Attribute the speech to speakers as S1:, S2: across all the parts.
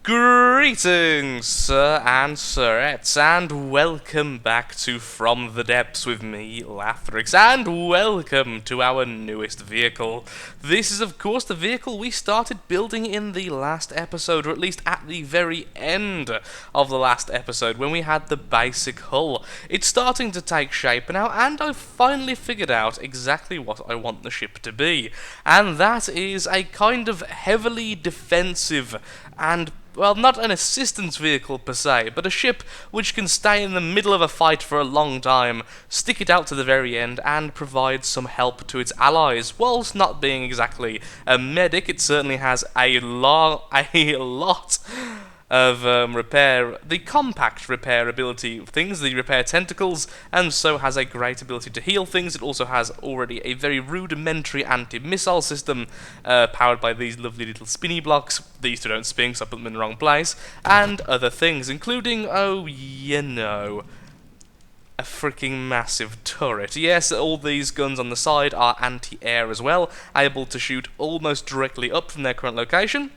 S1: Greetings, sir and sirettes, and welcome back to From the Depths with me, Lathrix, and welcome to our newest vehicle. This is, of course, the vehicle we started building in the last episode, or at least at the very end of the last episode, when we had the basic hull. It's starting to take shape now, and I've finally figured out exactly what I want the ship to be, and that is a kind of heavily defensive and, well, not an assistance vehicle per se, but a ship which can stay in the middle of a fight for a long time, stick it out to the very end, and provide some help to its allies. Whilst not being exactly a medic, it certainly has a lot of the compact repair ability of things, the repair tentacles, and so has a great ability to heal things. It also has already a very rudimentary anti-missile system powered by these lovely little spinny blocks. These two don't spin, so I put them in the wrong place, and other things, including, oh, you know, a freaking massive turret. Yes, all these guns on the side are anti-air as well, able to shoot almost directly up from their current location.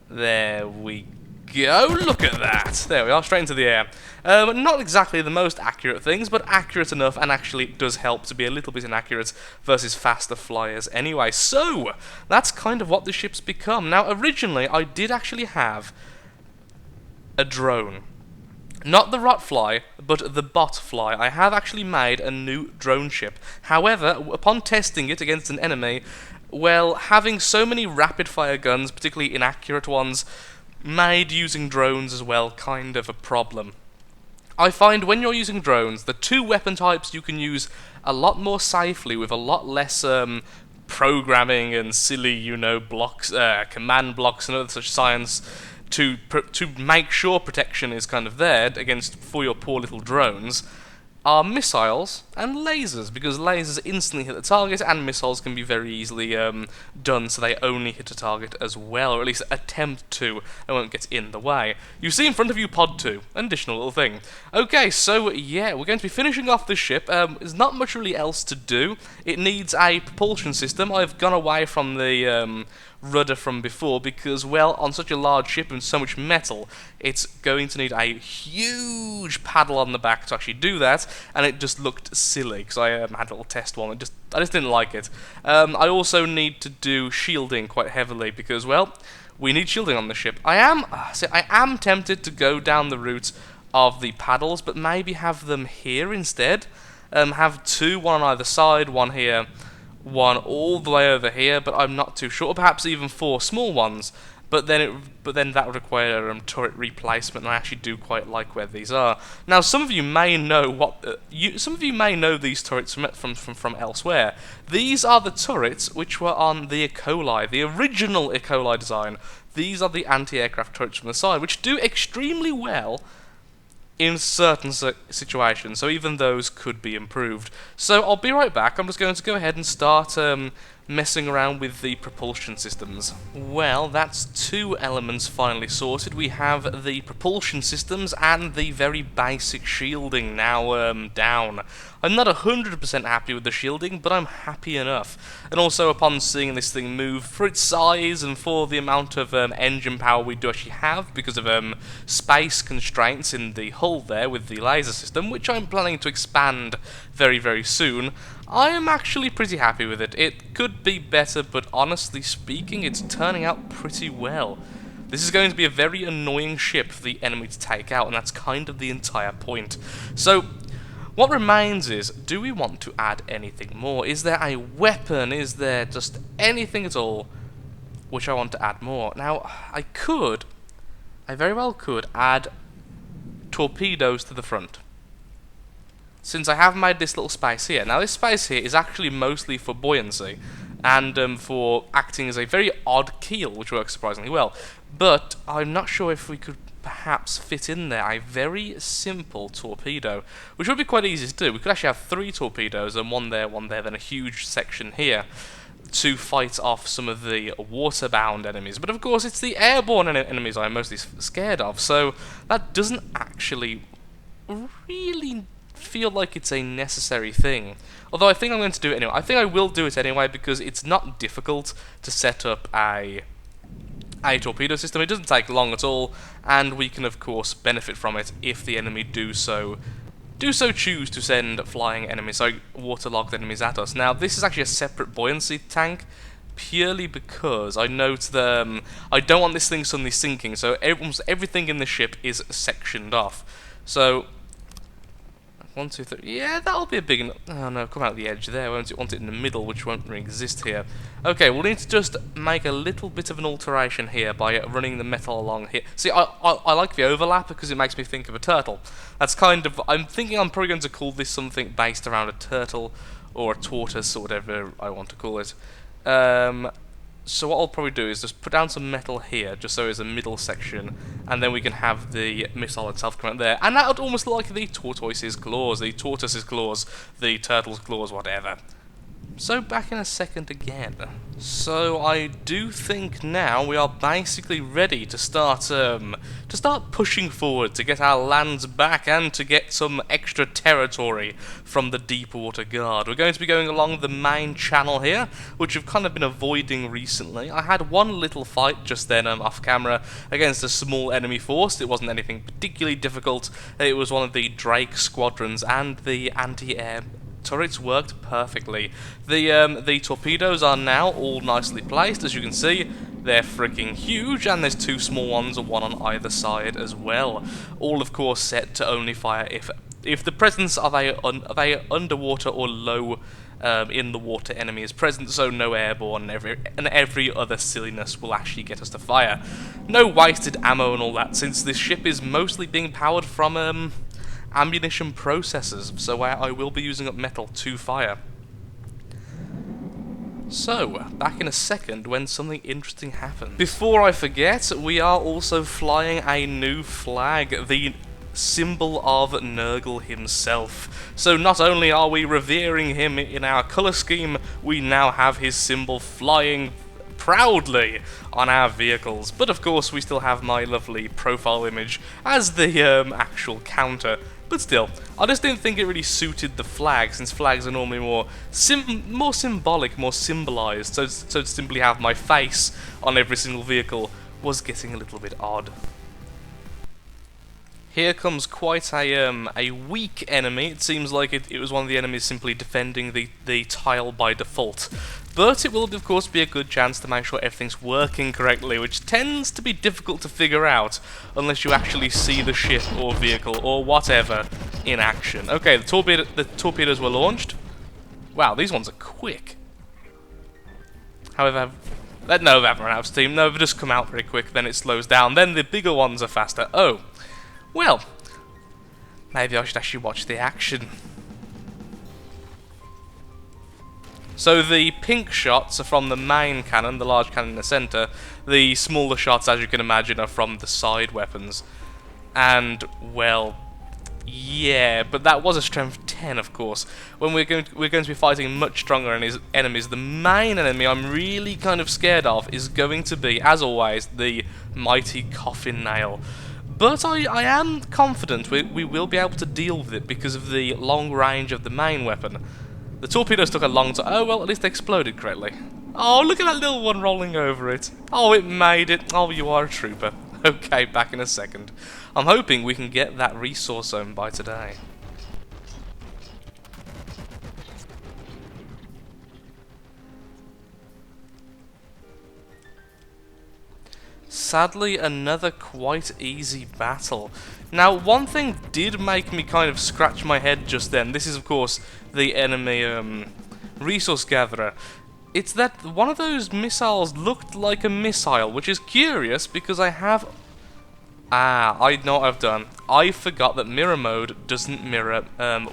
S1: There we go, look at that! There we are, straight into the air. Not exactly the most accurate things, but accurate enough, and actually it does help to be a little bit inaccurate versus faster flyers anyway. So, that's kind of what the ship's become. Now, originally, I did actually have a drone. Not the Rotfly, but the Botfly. I have actually made a new drone ship. However, upon testing it against an enemy, well, having so many rapid-fire guns, particularly inaccurate ones, made using drones as well kind of a problem. I find when you're using drones, the two weapon types you can use a lot more safely with a lot less programming and silly, you know, blocks, command blocks and other such science to make sure protection is kind of there for your poor little drones, are missiles and lasers, because lasers instantly hit the target and missiles can be very easily done so they only hit a target as well, or at least attempt to, and won't get in the way. You see in front of you Pod 2, an additional little thing. Okay, so yeah, we're going to be finishing off this ship. There's not much really else to do. It needs a propulsion system. I've gone away from the rudder from before because, well, on such a large ship and so much metal, it's going to need a huge paddle on the back to actually do that, and it just looked silly because I had a little test one. I just didn't like it. I also need to do shielding quite heavily because, well, we need shielding on the ship. I am tempted to go down the route of the paddles, but maybe have them here instead. Have two, one on either side, one here, one all the way over here, but I'm not too sure. Or perhaps even four small ones, but then that would require turret replacement, and I actually do quite like where these are. Now, some of you may know some of you may know these turrets from elsewhere. These are the turrets which were on the E. coli, the original E. coli design. These are the anti-aircraft turrets from the side, which do extremely well in certain situations, so even those could be improved. So I'll be right back. I'm just going to go ahead and start messing around with the propulsion systems. Well, that's two elements finally sorted. We have the propulsion systems and the very basic shielding now down. I'm not 100% happy with the shielding, but I'm happy enough. And also, upon seeing this thing move, for its size and for the amount of engine power we do actually have, because of space constraints in the hull there with the laser system, which I'm planning to expand very, very soon, I am actually pretty happy with it. It could be better, but honestly speaking, it's turning out pretty well. This is going to be a very annoying ship for the enemy to take out, and that's kind of the entire point. So, what remains is, do we want to add anything more? Is there a weapon? Is there just anything at all which I want to add more? Now, I very well could add torpedoes to the front, since I have made this little space here. Now, this space here is actually mostly for buoyancy and for acting as a very odd keel, which works surprisingly well. But I'm not sure if we could perhaps fit in there a very simple torpedo, which would be quite easy to do. We could actually have 3 torpedoes, and one there, then a huge section here, to fight off some of the water-bound enemies. But of course, it's the airborne enemies I'm mostly scared of, so that doesn't actually really feel like it's a necessary thing. Although I think I'm going to do it anyway. I think I will do it anyway because it's not difficult to set up a a torpedo system. It doesn't take long at all, and we can of course benefit from it if the enemy do so choose to send flying enemies, so waterlogged enemies at us. Now this is actually a separate buoyancy tank, purely because I note that I don't want this thing suddenly sinking, so almost everything in the ship is sectioned off. So 1, 2, 3. Yeah, that'll be a big enough. Oh no, come out the edge there, won't it? Want it in the middle, which won't really exist here. Okay, we'll need to just make a little bit of an alteration here by running the metal along here. See, I like the overlap because it makes me think of a turtle. That's kind of. I'm thinking I'm probably going to call this something based around a turtle or a tortoise or whatever I want to call it. So what I'll probably do is just put down some metal here, just so it's a middle section, and then we can have the missile itself come out there. And that would almost look like the tortoise's claws, the tortoise's claws, the turtle's claws, whatever. So back in a second again. So I do think now we are basically ready to start pushing forward to get our lands back and to get some extra territory from the Deepwater Guard. We're going to be going along the main channel here, which we've kind of been avoiding recently. I had one little fight just then off camera against a small enemy force. It wasn't anything particularly difficult. It was one of the Drake squadrons, and the anti-air turrets worked perfectly. The torpedoes are now all nicely placed, as you can see. They're freaking huge, and there's 2 small ones and 1 on either side as well. All, of course, set to only fire if the presence of a underwater or low in the water enemy is present, so no airborne and every other silliness will actually get us to fire. No wasted ammo and all that, since this ship is mostly being powered from ammunition processors, so I will be using up metal to fire. So, back in a second when something interesting happens. Before I forget, we are also flying a new flag, the symbol of Nurgle himself. So not only are we revering him in our colour scheme, we now have his symbol flying proudly on our vehicles. But of course we still have my lovely profile image as the actual counter. But still, I just didn't think it really suited the flag, since flags are normally more symbolic, more symbolised. So to simply have my face on every single vehicle was getting a little bit odd. Here comes quite a weak enemy. It seems like it was one of the enemies simply defending the tile by default. But it will, of course, be a good chance to make sure everything's working correctly, which tends to be difficult to figure out unless you actually see the ship or vehicle or whatever in action. Okay, the torpedoes were launched. Wow, these ones are quick. However, no, they haven't run out of steam. No, they've just come out very quick, then it slows down. Then the bigger ones are faster. Oh, well, maybe I should actually watch the action. So the pink shots are from the main cannon, the large cannon in the centre. The smaller shots, as you can imagine, are from the side weapons. And, well, yeah, but that was a strength 10, of course. When we're going to be fighting much stronger enemies, the main enemy I'm really kind of scared of is going to be, as always, the mighty coffin nail. But I am confident we will be able to deal with it because of the long range of the main weapon. The torpedoes took a long time. Oh, well, at least they exploded correctly. Oh, look at that little one rolling over it. Oh, it made it. Oh, you are a trooper. Okay, back in a second. I'm hoping we can get that resource zone by today. Sadly, another quite easy battle. Now, one thing did make me kind of scratch my head just then. This is, of course, the enemy resource gatherer. It's that one of those missiles looked like a missile, which is curious because I have... I know what I've done. I forgot that mirror mode doesn't mirror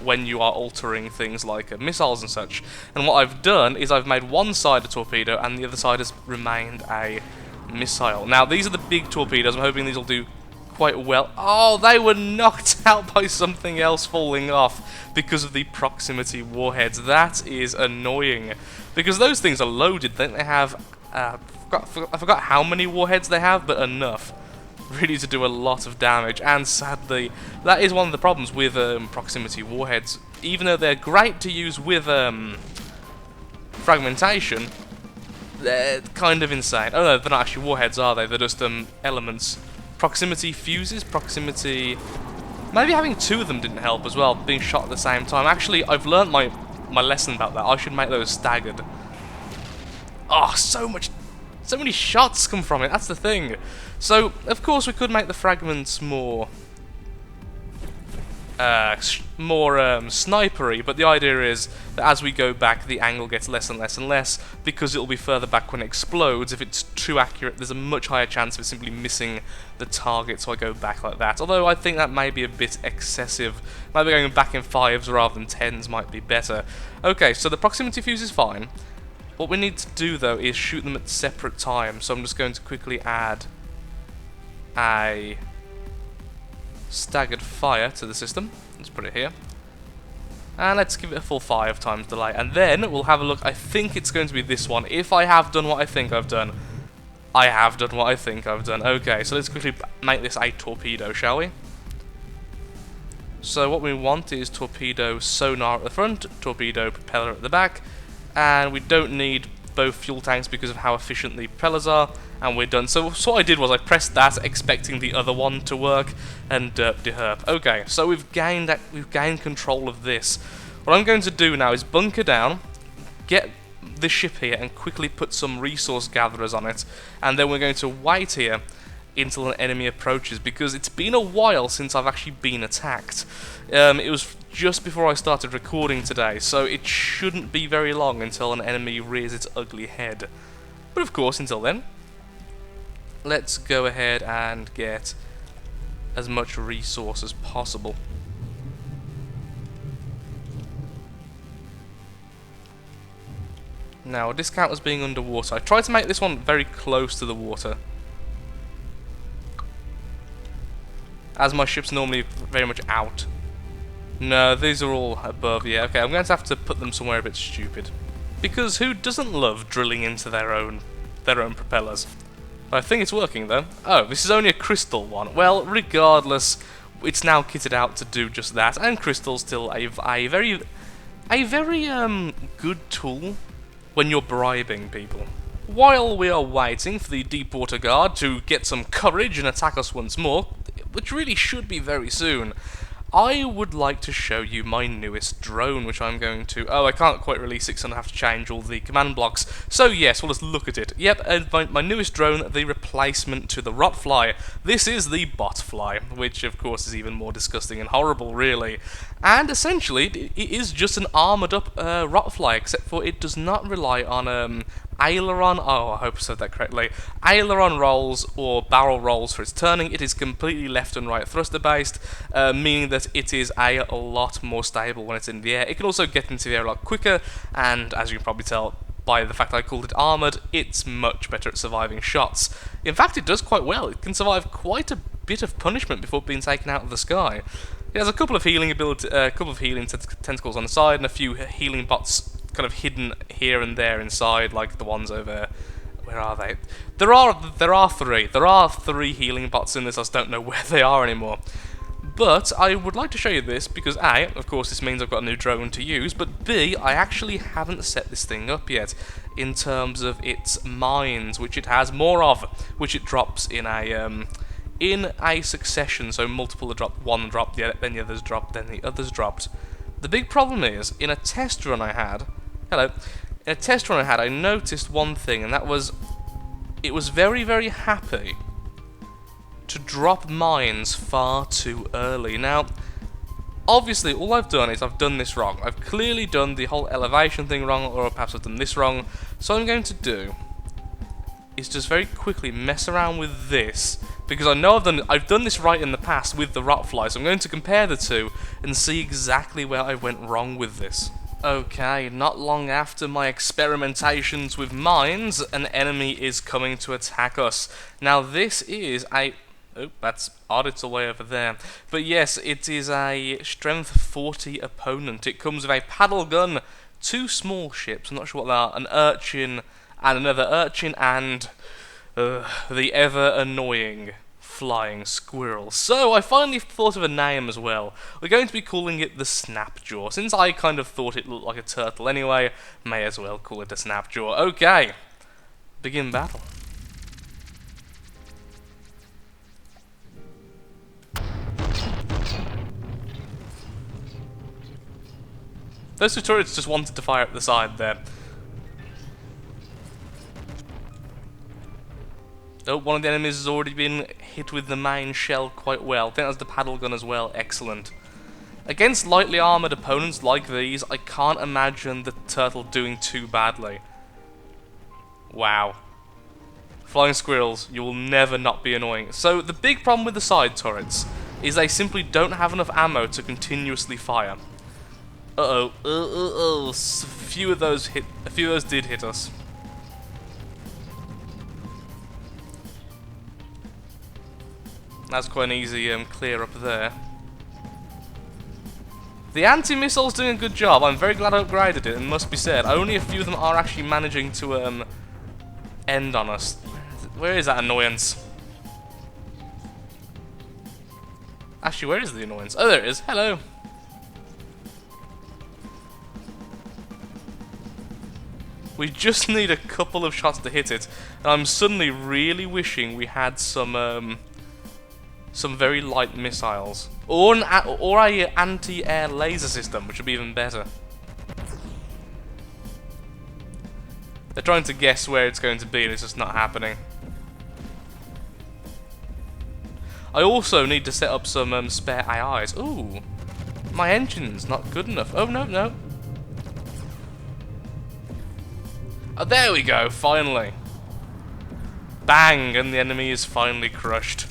S1: when you are altering things like missiles and such. And what I've done is I've made one side a torpedo and the other side has remained a missile. Now, these are the big torpedoes. I'm hoping these will do quite well. Oh, they were knocked out by something else falling off because of the proximity warheads. That is annoying. Because those things are loaded. Don't they have... I forgot how many warheads they have, but enough. Really to do a lot of damage. And sadly, that is one of the problems with proximity warheads. Even though they're great to use with fragmentation, They're kind of insane. Oh no, they're not actually warheads, are they? They're just elements. Proximity fuses, proximity... Maybe having two of them didn't help as well, being shot at the same time. Actually, I've learnt my lesson about that. I should make those staggered. Oh, so many shots come from it, that's the thing. So, of course, we could make the fragments more snipery, but the idea is that as we go back, the angle gets less and less and less, because it'll be further back when it explodes. If it's too accurate, there's a much higher chance of it simply missing the target, so I go back like that. Although I think that may be a bit excessive. Maybe going back in 5s rather than 10s might be better. Okay, so the proximity fuse is fine. What we need to do, though, is shoot them at separate times, so I'm just going to quickly add a staggered fire to the system. Let's put it here. And let's give it a full 5 times delay. And then we'll have a look. I think it's going to be this one. If I have done what I think I've done, I have done what I think I've done. Okay, so let's quickly make this a torpedo, shall we? So what we want is torpedo sonar at the front, torpedo propeller at the back, and we don't need both fuel tanks because of how efficient the propellers are, and we're done. So what I did was I pressed that, expecting the other one to work, and derp-de-herp. Okay, so we've gained control of this. What I'm going to do now is bunker down, get the ship here, and quickly put some resource gatherers on it, and then we're going to wait here until an enemy approaches, because it's been a while since I've actually been attacked. It was just before I started recording today, so it shouldn't be very long until an enemy rears its ugly head. But of course, until then, let's go ahead and get as much resource as possible. Now, discount as being underwater. I tried to make this one very close to the water, as my ship's normally very much out. No, these are all above. Yeah, okay, I'm going to have to put them somewhere a bit stupid, because who doesn't love drilling into their own propellers? I think it's working though. Oh, this is only a crystal one. Well, regardless, it's now kitted out to do just that, and crystal's still a very good tool when you're bribing people. While we are waiting for the Deepwater Guard to get some courage and attack us once more, which really should be very soon, I would like to show you my newest drone, which I'm going to... Oh, I can't quite release it, so I have to change all the command blocks. So yes, well, let's look at it. Yep, my newest drone, the replacement to the Rotfly. This is the Botfly, which of course is even more disgusting and horrible, really. And essentially, it is just an armoured up Rotfly, except for it does not rely on aileron, oh, I hope I said that correctly, aileron rolls or barrel rolls for its turning. It is completely left and right thruster based, meaning that it is a lot more stable when it's in the air. It can also get into the air a lot quicker, and as you can probably tell by the fact I called it armoured, it's much better at surviving shots. In fact, it does quite well. It can survive quite a bit of punishment before being taken out of the sky. It has a couple of healing tentacles on the side, and a few healing bots kind of hidden here and there inside, like the ones over. Where are they? There are three healing bots in this. I just don't know where they are anymore. But I would like to show you this because A, of course, this means I've got a new drone to use, but B, I actually haven't set this thing up yet in terms of its mines, which it has more of, which it drops in a succession. So multiple are dropped, one dropped, then the others dropped, then the others dropped. The big problem is, in a test run I had, I noticed one thing, and that was, it was very, very happy to drop mines far too early. Now, obviously, all I've done is I've done this wrong. I've clearly done the whole elevation thing wrong, or perhaps I've done this wrong. So what I'm going to do is just very quickly mess around with this, because I know I've done this right in the past with the Rotfly, so I'm going to compare the two and see exactly where I went wrong with this. Okay, not long after my experimentations with mines, an enemy is coming to attack us. Now this is a... Oh, that's odd, it's away over there. But yes, it is a strength 40 opponent. It comes with a paddle gun, 2 small ships, I'm not sure what they are, an urchin and another urchin, and the ever annoying flying squirrel. So I finally thought of a name as well. We're going to be calling it the Snapjaw. Since I kind of thought it looked like a turtle anyway, may as well call it a Snapjaw. Okay, Begin battle. Those two turrets just wanted to fire at the side there. Oh, one of the enemies has already been hit with the main shell quite well. I think that's the paddle gun as well. Excellent. Against lightly armoured opponents like these, I can't imagine the turtle doing too badly. Wow. Flying squirrels, you will never not be annoying. So, the big problem with the side turrets is they simply don't have enough ammo to continuously fire. A few of those did hit us. That's quite an easy clear up there. The anti-missile's doing a good job. I'm very glad I upgraded it, and must be said, only a few of them are actually managing to end on us. Where is that annoyance? Actually, where is the annoyance? Oh, there it is. Hello. We just need a couple of shots to hit it, and I'm suddenly really wishing we had some very light missiles, or an anti-air laser system, which would be even better. They're trying to guess where it's going to be, and it's just not happening. I also need to set up some spare AIs. Ooh, my engine's not good enough. Oh no. Oh, there we go. Finally, bang, and the enemy is finally crushed.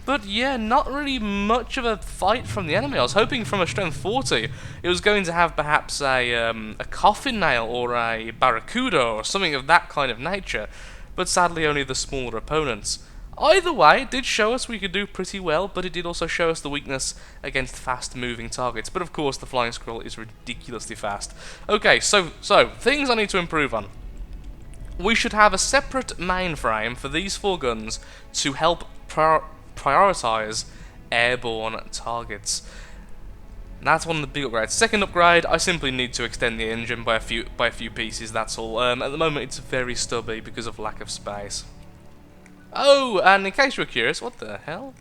S1: But yeah, not really much of a fight from the enemy. I was hoping from a strength 40 it was going to have perhaps a coffin nail or a barracuda or something of that kind of nature, but sadly only the smaller opponents. Either way, it did show us we could do pretty well, but it did also show us the weakness against fast-moving targets. But of course, the flying squirrel is ridiculously fast. Okay, so things I need to improve on. We should have a separate mainframe for these 4 guns to help prioritize airborne targets. That's one of the big upgrades. Second upgrade, I simply need to extend the engine by a few pieces. That's all. At the moment, it's very stubby because of lack of space. Oh, and in case you were curious, what the hell?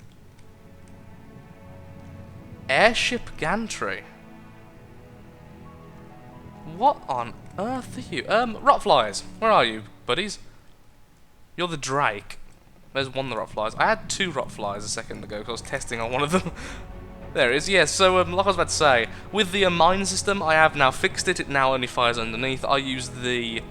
S1: Airship gantry. What on earth are you? Rotflies, where are you, buddies? You're the Drake. There's one of the Rotflies. I had 2 Rotflies a second ago because I was testing on one of them. There it is, yes. So, like I was about to say, with the mine system, I have now fixed it. It now only fires underneath. I use the...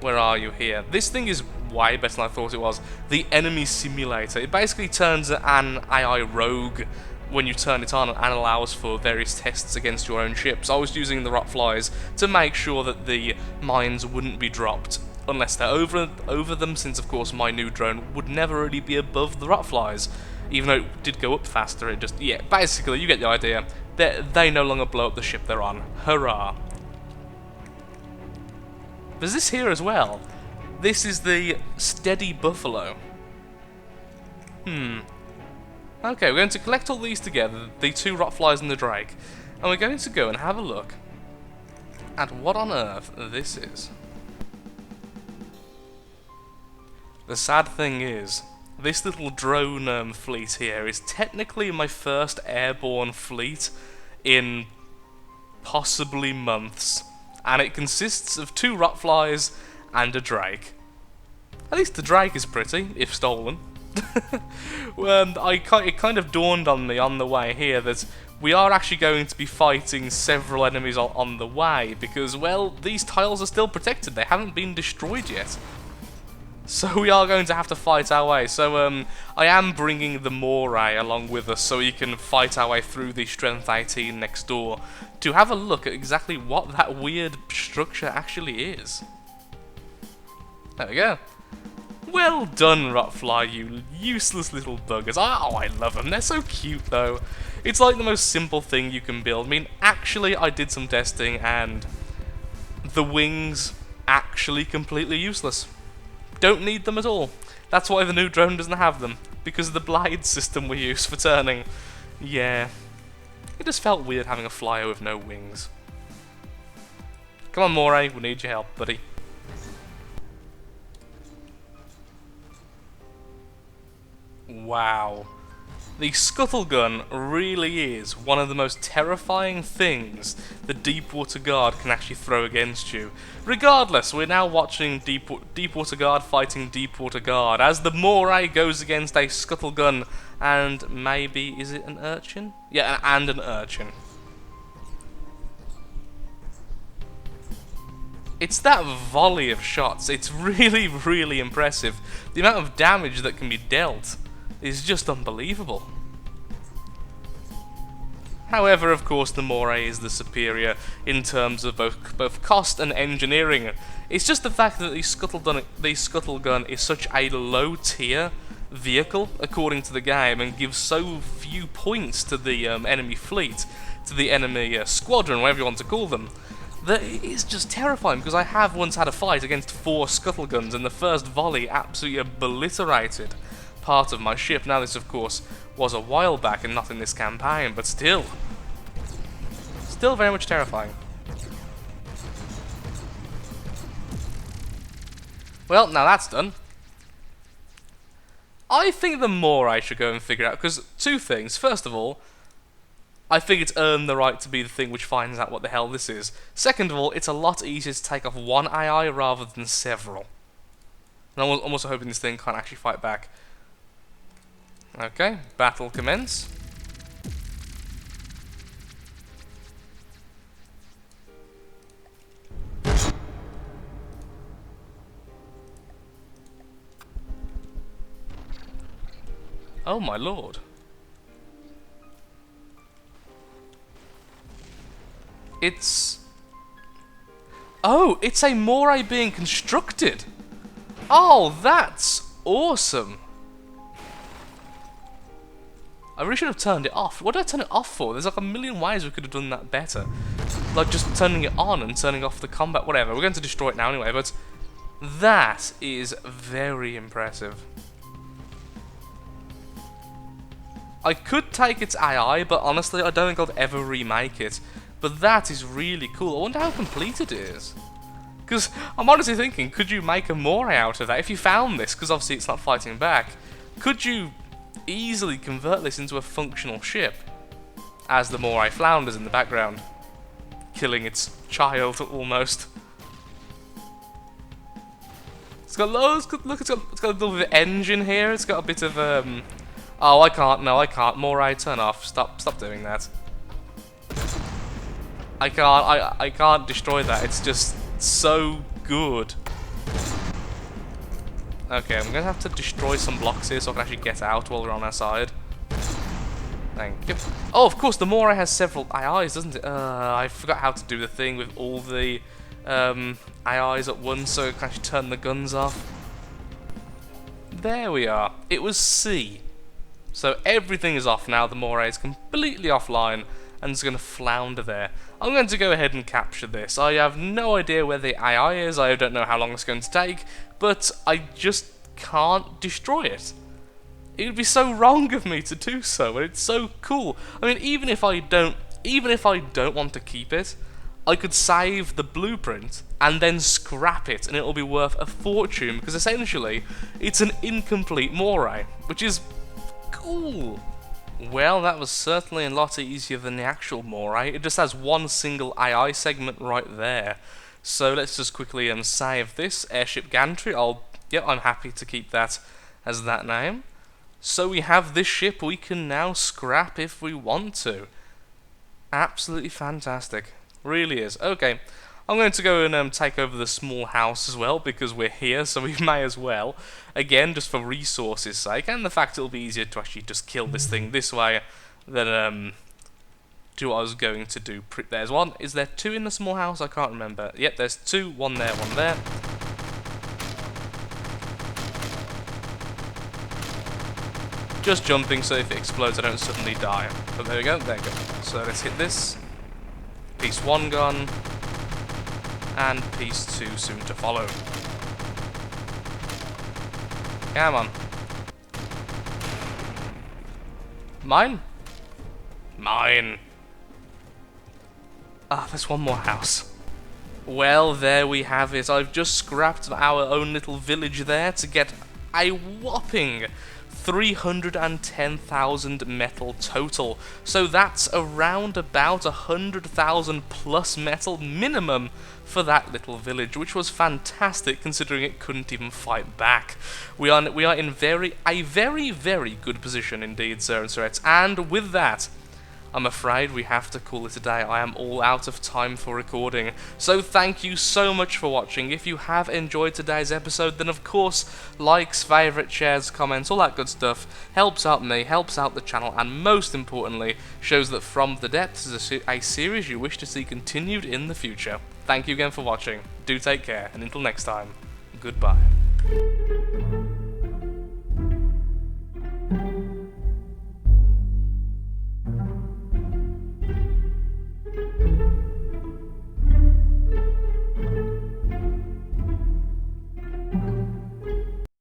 S1: Where are you here? This thing is way better than I thought it was. The enemy simulator. It basically turns an AI rogue when you turn it on and allows for various tests against your own ships. I was using the Rotflies to make sure that the mines wouldn't be dropped unless they're over them, since of course my new drone would never really be above the Rotflies. Even though it did go up faster, it just, yeah, basically, you get the idea. They no longer blow up the ship they're on. Hurrah. There's this here as well. This is the Steady Buffalo. Okay, we're going to collect all these together, the 2 Rotflies and the Drake, and we're going to go and have a look at what on earth this is. The sad thing is, this little drone fleet here is technically my first airborne fleet in possibly months, and it consists of 2 Rotflies and a Drake. At least the Drake is pretty, if stolen. It kind of dawned on me on the way here that we are actually going to be fighting several enemies on the way, because, well, these tiles are still protected, they haven't been destroyed yet. So we are going to have to fight our way. So I am bringing the Moray along with us so we can fight our way through the Strength 18 next door to have a look at exactly what that weird structure actually is. There we go. Well done, Rotfly, you useless little buggers. Oh, I love them. They're so cute, though. It's like the most simple thing you can build. I mean, actually, I did some testing, and the wings actually completely useless. Don't need them at all. That's why the new drone doesn't have them, because of the blade system we use for turning. Yeah. It just felt weird having a flyer with no wings. Come on, Moray, we need your help, buddy. Wow. The Scuttle Gun really is one of the most terrifying things the Deepwater Guard can actually throw against you. Regardless, we're now watching Deepwater Guard fighting Deepwater Guard as the Moray goes against a Scuttle Gun and maybe, is it an urchin? Yeah, and an urchin. It's that volley of shots, it's really, really impressive. The amount of damage that can be dealt is just unbelievable. However, of course, the Moray is the superior in terms of both cost and engineering. It's just the fact that the Scuttle Gun is such a low-tier vehicle, according to the game, and gives so few points to the enemy fleet, to the enemy squadron, whatever you want to call them, that it is just terrifying, because I have once had a fight against 4 Scuttle Guns, and the first volley absolutely obliterated part of my ship. Now this, of course, was a while back and not in this campaign, but still very much terrifying. Well, now that's done. I think the Moray should go and figure it out, because two things. First of all, I think it's earned the right to be the thing which finds out what the hell this is. Second of all, it's a lot easier to take off one AI rather than several. And I'm also hoping this thing can't actually fight back. Okay, battle commence. Oh my lord. Oh, it's a Moray being constructed. Oh, that's awesome. I really should have turned it off. What did I turn it off for? There's like a million ways we could have done that better. Like just turning it on and turning off the combat, whatever. We're going to destroy it now anyway, but that is very impressive. I could take its AI, but honestly, I don't think I'd ever remake it. But that is really cool. I wonder how complete it is. Because I'm honestly thinking, could you make a Moray out of that? If you found this, because obviously it's not fighting back, could you easily convert this into a functional ship? As the Moray flounders in the background, killing its child almost. It's got loads. Look, it's got a little bit of engine here. It's got a bit of Oh, I can't. No, I can't. Moray, turn off. Stop doing that. I can't. I can't destroy that. It's just so good. Okay, I'm gonna have to destroy some blocks here so I can actually get out while we're on our side. Thank you. Oh, of course, the Moray has several AIs, doesn't it? I forgot how to do the thing with all the AIs at once, so I can actually turn the guns off. There we are. It was C. So everything is off now. The Moray is completely offline and is going to flounder there. I'm going to go ahead and capture this. I have no idea where the AI is. I don't know how long it's going to take, but I just can't destroy it. It would be so wrong of me to do so, and it's so cool. I mean, even if I don't want to keep it, I could save the blueprint and then scrap it, and it'll be worth a fortune, because essentially it's an incomplete Moray, which is cool. Well, that was certainly a lot easier than the actual Moray. It just has one single AI segment right there. So let's just quickly save this airship gantry. I'm happy to keep that as that name. So we have this ship we can now scrap if we want to. Absolutely fantastic. Really is. Okay, I'm going to go and take over the small house as well, because we're here, so we may as well. Again, just for resources' sake, and the fact it'll be easier to actually just kill this thing this way than do what I was going to do. There's one. Is there two in the small house? I can't remember. Yep, there's two. One there, one there. Just jumping, so if it explodes I don't suddenly die. But there we go, there we go. So let's hit this. Piece 1 gone. And piece 2 soon to follow. Come on. Mine? Mine. Ah, there's one more house. Well, there we have it. I've just scrapped our own little village there to get a whopping 310,000 metal total. So that's around about 100,000 plus metal minimum for that little village, which was fantastic considering it couldn't even fight back. We are in a very good position indeed, sir and sirettes. And with that, I'm afraid we have to call it a day. I am all out of time for recording. So thank you so much for watching. If you have enjoyed today's episode, then of course, likes, favourite, shares, comments, all that good stuff helps out me, helps out the channel, and most importantly, shows that From the Depths is a series you wish to see continued in the future. Thank you again for watching. Do take care, and until next time, goodbye.